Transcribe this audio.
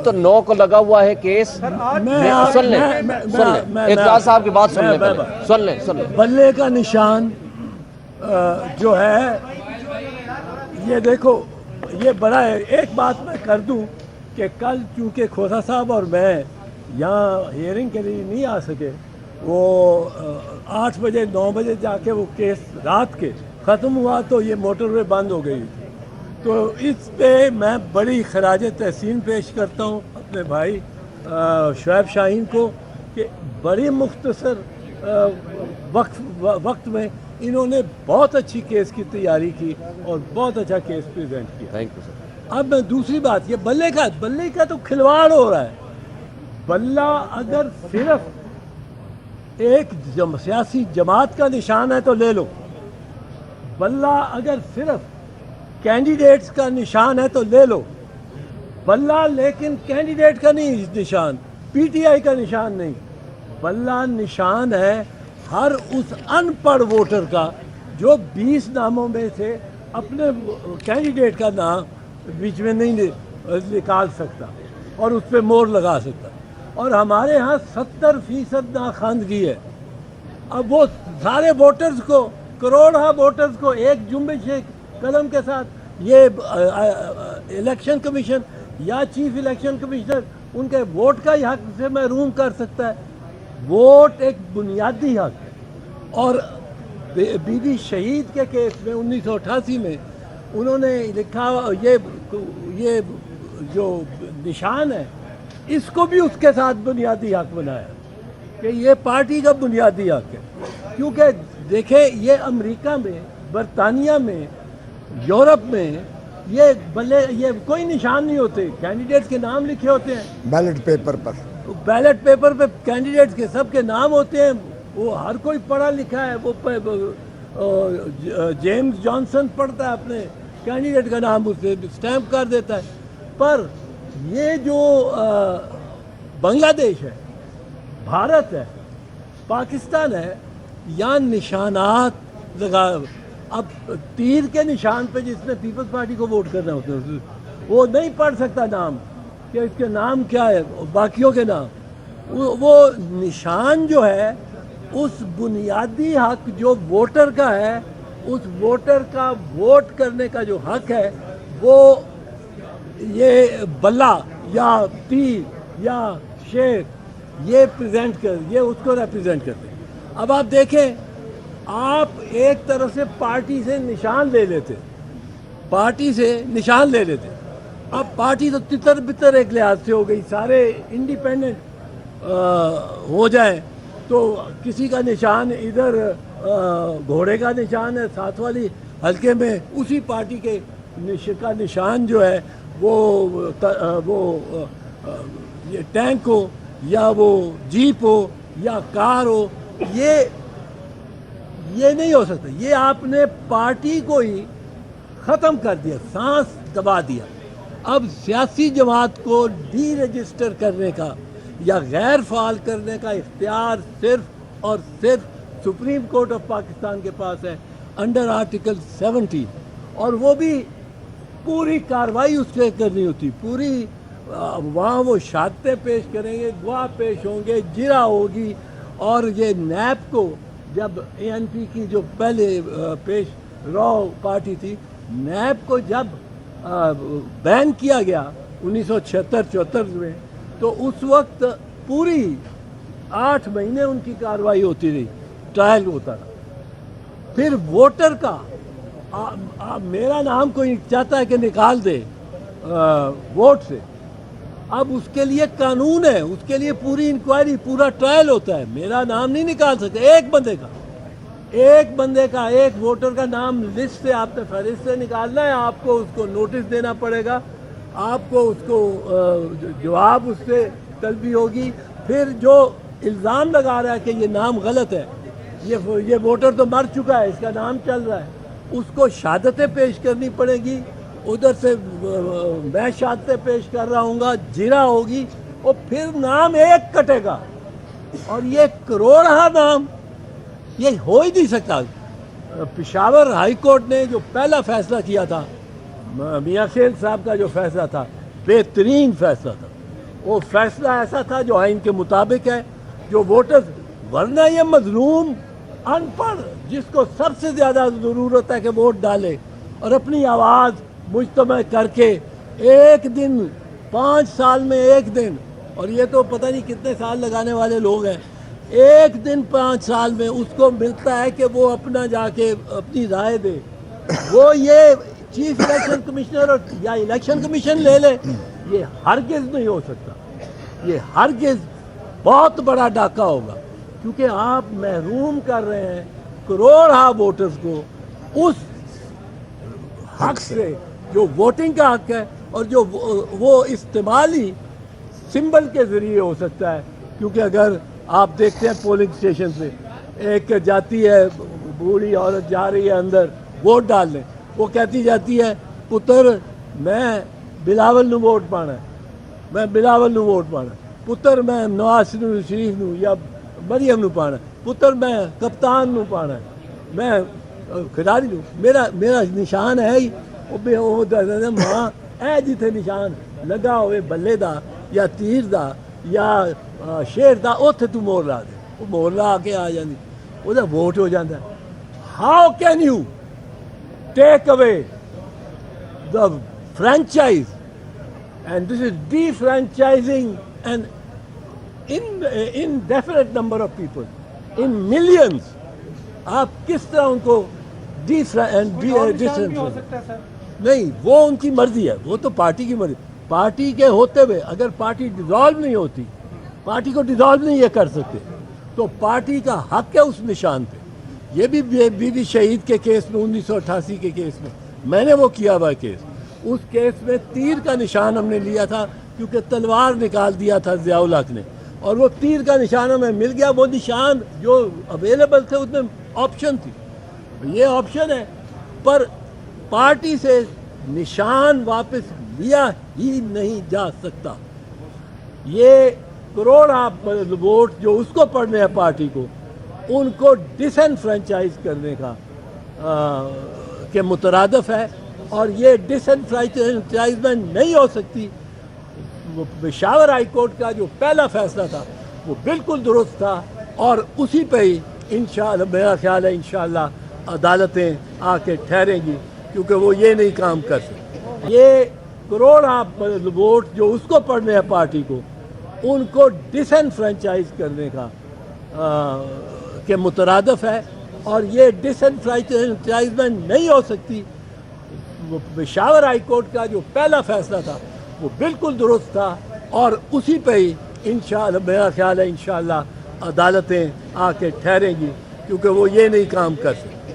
تو 9 کو لگا ہوا ہے کیس. سن لیں اعتزاز صاحب کی بات سن لیں. بلے کا نشان جو ہے یہ دیکھو یہ بڑا ہے. ایک بات میں کر دوں کہ کل چونکہ کھوسا صاحب اور میں یہاں ہیئرنگ کے لیے نہیں آ سکے, وہ 8 بجے 9 بجے جا کے وہ کیس رات کے ختم ہوا تو یہ موٹر وے بند ہو گئی. تو اس پہ میں بڑی خراج تحسین پیش کرتا ہوں اپنے بھائی شعیب شاہین کو کہ بڑی مختصر وقت میں انہوں نے بہت اچھی کیس کی تیاری کی اور بہت اچھا کیس پریزنٹ کیا. Thank you sir. اب میں دوسری بات, یہ بلے کا تو کھلواڑ ہو رہا ہے. بلہ اگر صرف ایک سیاسی جماعت کا نشان ہے تو لے لو, بلہ اگر صرف کینڈیڈیٹس کا نشان ہے تو لے لو, بلہ لیکن کینڈیڈیٹ کا نہیں نشان, پی ٹی آئی کا نشان نہیں. بلہ نشان ہے ہر اس ان پڑھ ووٹر کا جو 20 ناموں میں سے اپنے کینڈیڈیٹ کا نام بیچ میں نہیں نکال سکتا اور اس پہ مور لگا سکتا. اور ہمارے ہاں 70% ناخواندگی ہے. اب وہ سارے ووٹرز کو, کروڑہ ووٹرز کو ایک جنبش قلم کے ساتھ یہ الیکشن کمیشن یا چیف الیکشن کمشنر ان کے ووٹ کا ہی حق سے محروم کر سکتا ہے. ووٹ ایک بنیادی حق ہے. اور بی بی شہید کے کیس میں 1988 میں انہوں نے لکھا یہ جو نشان ہے اس کو بھی اس کے ساتھ بنیادی حق بنایا کہ یہ پارٹی کا بنیادی حق ہے. کیونکہ دیکھیں یہ امریکہ میں, برطانیہ میں, یورپ میں یہ کوئی نشان نہیں ہوتے, کینڈیڈیٹس کے نام لکھے ہوتے ہیں بیلٹ پیپر پر. بیلٹ پیپر پہ کینڈیڈیٹس کے سب کے نام ہوتے ہیں. وہ ہر کوئی پڑھا لکھا ہے, وہ جیمز جانسن پڑھتا ہے اپنے کینڈیڈیٹ کا نام, اس پہ اسٹیمپ کر دیتا ہے. پر یہ جو بنگلہ دیش ہے, بھارت ہے, پاکستان ہے, یہاں نشانات لگا. اب تیر کے نشان پہ جس نے پیپلز پارٹی کو ووٹ کرنا ہوتا ہے وہ نہیں پڑھ سکتا نام کہ اس کے نام کیا ہے, باقیوں کے نام. وہ نشان جو ہے اس بنیادی حق جو ووٹر کا ہے, اس ووٹر کا ووٹ کرنے کا جو حق ہے وہ یہ بلہ یا تیر یا شیر یہ اس کو ریپرزینٹ کرتے ہیں. اب آپ دیکھیں, آپ ایک طرف سے پارٹی سے نشان لے لیتے, اب پارٹی تو تتر بتر ایک لحاظ سے ہو گئی, سارے انڈیپینڈنٹ ہو جائیں تو کسی کا نشان ادھر گھوڑے کا نشان ہے ساتھ والی حلقے میں, اسی پارٹی کے کا نشان جو ہے وہ ٹینک ہو یا وہ جیپ ہو یا کار ہو. یہ نہیں ہو سکتا. یہ آپ نے پارٹی کو ہی ختم کر دیا, سانس دبا دیا. اب سیاسی جماعت کو ڈی رجسٹر کرنے کا یا غیر فعال کرنے کا اختیار صرف اور صرف سپریم کورٹ آف پاکستان کے پاس ہے انڈر آرٹیکل 17, اور وہ بھی پوری کاروائی اس سے کرنی ہوتی, پوری وہاں وہ شہادتیں پیش کریں گے, گواہ پیش ہوں گے, جرا ہوگی. اور یہ نیب کو جب اے این پی کی جو پہلے پیش رو پارٹی تھی, نیب کو جب بین کیا گیا 1976-74 میں, تو اس وقت پوری 8 مہینے ان کی کاروائی ہوتی رہی, ٹرائل ہوتا رہا. پھر ووٹر کا میرا نام کوئی چاہتا ہے کہ نکال دے ووٹ سے, اب اس کے لیے قانون ہے, اس کے لیے پوری انکوائری, پورا ٹرائل ہوتا ہے. میرا نام نہیں نکال سکتے, ایک بندے کا ایک ووٹر کا نام لسٹ سے آپ نے فہرست سے نکالنا ہے. آپ کو اس کو نوٹس دینا پڑے گا, آپ کو اس کو جواب اس سے طلبی ہوگی. پھر جو الزام لگا رہا ہے کہ یہ نام غلط ہے, یہ ووٹر تو مر چکا ہے, اس کا نام چل رہا ہے, اس کو شہادتیں پیش کرنی پڑے گی. ادھر سے میں شہادتیں پیش کر رہا ہوں گا, جرا ہوگی, اور پھر نام ایک کٹے گا. اور یہ کروڑہ نام یہ ہو ہی نہیں سکتا. پشاور ہائی کورٹ نے جو پہلا فیصلہ کیا تھا, میاں خیل صاحب کا جو فیصلہ تھا, بہترین فیصلہ تھا. وہ فیصلہ ایسا تھا جو آئین کے مطابق ہے، جو ووٹرز، ورنہ یہ مظلوم ان پڑھ جس کو سب سے زیادہ ضرورت ہے کہ ووٹ ڈالے اور اپنی آواز مجتمع کر کے ایک دن 5 سال میں ایک دن، اور یہ تو پتہ نہیں کتنے سال لگانے والے لوگ ہیں، ایک دن 5 سال میں اس کو ملتا ہے کہ وہ اپنا جا کے اپنی رائے دے، وہ یہ چیف الیکشن کمشنر اور یا الیکشن کمیشن لے لے، یہ ہرگز نہیں ہو سکتا، یہ ہرگز بہت بڑا ڈاکہ ہوگا، کیونکہ آپ محروم کر رہے ہیں کروڑ ووٹرز کو اس حق سے جو ووٹنگ کا حق ہے، اور جو وہ استعمالی سمبل کے ذریعے ہو سکتا ہے، کیونکہ اگر آپ دیکھتے ہیں پولنگ اسٹیشن سے ایک جاتی ہے بوڑھی عورت جا رہی ہے اندر ووٹ ڈالنے، وہ کہتی جاتی ہے پتر میں بلاول نو ووٹ پانا ہے، میں بلاول نو ووٹ پانا، پتر میں نواز شریف نو یا مریم نو پانا، پتر میں کپتان نو پانا ہے، میں کھلاڑی نو، میرا نشان ہے ہی وہ ماں اے جتھے نشان لگا ہوئے بلے دا یا تیر دا یا شیر دا اوتھے تو مور لا دے، وہ مور لا کے آ جاندی، وہ ووٹ ہو جاتا ہے۔ How can you take away the franchise and this is D franchising and indefinite number of people in millions، آپ کس طرح ان کو نہیں، وہ ان کی مرضی ہے، وہ تو پارٹی کی مرضی، پارٹی کے ہوتے ہوئے اگر پارٹی ڈیزالو نہیں ہوتی، پارٹی کو ڈیزالو نہیں یہ کر سکتے، تو پارٹی کا حق ہے اس نشان پہ۔ یہ بھی بی بی شہید کے کیس میں 1988 کے کیس میں نے وہ کیا ہوا کیس، اس کیس میں تیر کا نشان ہم نے لیا تھا کیونکہ تلوار نکال دیا تھا ضیاء الحق نے، اور وہ تیر کا نشان ہمیں مل گیا، وہ نشان جو اویلیبل تھے اس میں آپشن تھی، یہ آپشن ہے، پر پارٹی سے نشان واپس لیا ہی نہیں جا سکتا۔ یہ کروڑ ووٹ جو اس کو پڑنے ہیں پارٹی کو، ان کو ڈس انفرینچائز کرنے کا کے مترادف ہے، اور یہ ڈس انفرینچائزمنٹ نہیں ہو سکتی۔ پشاور ہائی کورٹ کا جو پہلا فیصلہ تھا وہ بالکل درست تھا، اور اسی پہ ہی انشاءاللہ میرا خیال ہے انشاءاللہ عدالتیں آ کے ٹھہریں گی، کیونکہ وہ یہ نہیں کام کر سکتے۔ یہ کروڑ ووٹ جو اس کو پڑنے ہیں پارٹی کو، ان کو ڈس انفرینچائز کرنے کا کے مترادف ہے، اور یہ ڈس انفرینچائزمنٹ نہیں ہو سکتی۔ پشاور ہائی کورٹ کا جو پہلا فیصلہ تھا وہ بالکل درست تھا، اور اسی پہ ہی انشاءاللہ میرا خیال ہے انشاءاللہ عدالتیں آ کے ٹھہریں گی، کیونکہ وہ یہ نہیں کام کر سکتے۔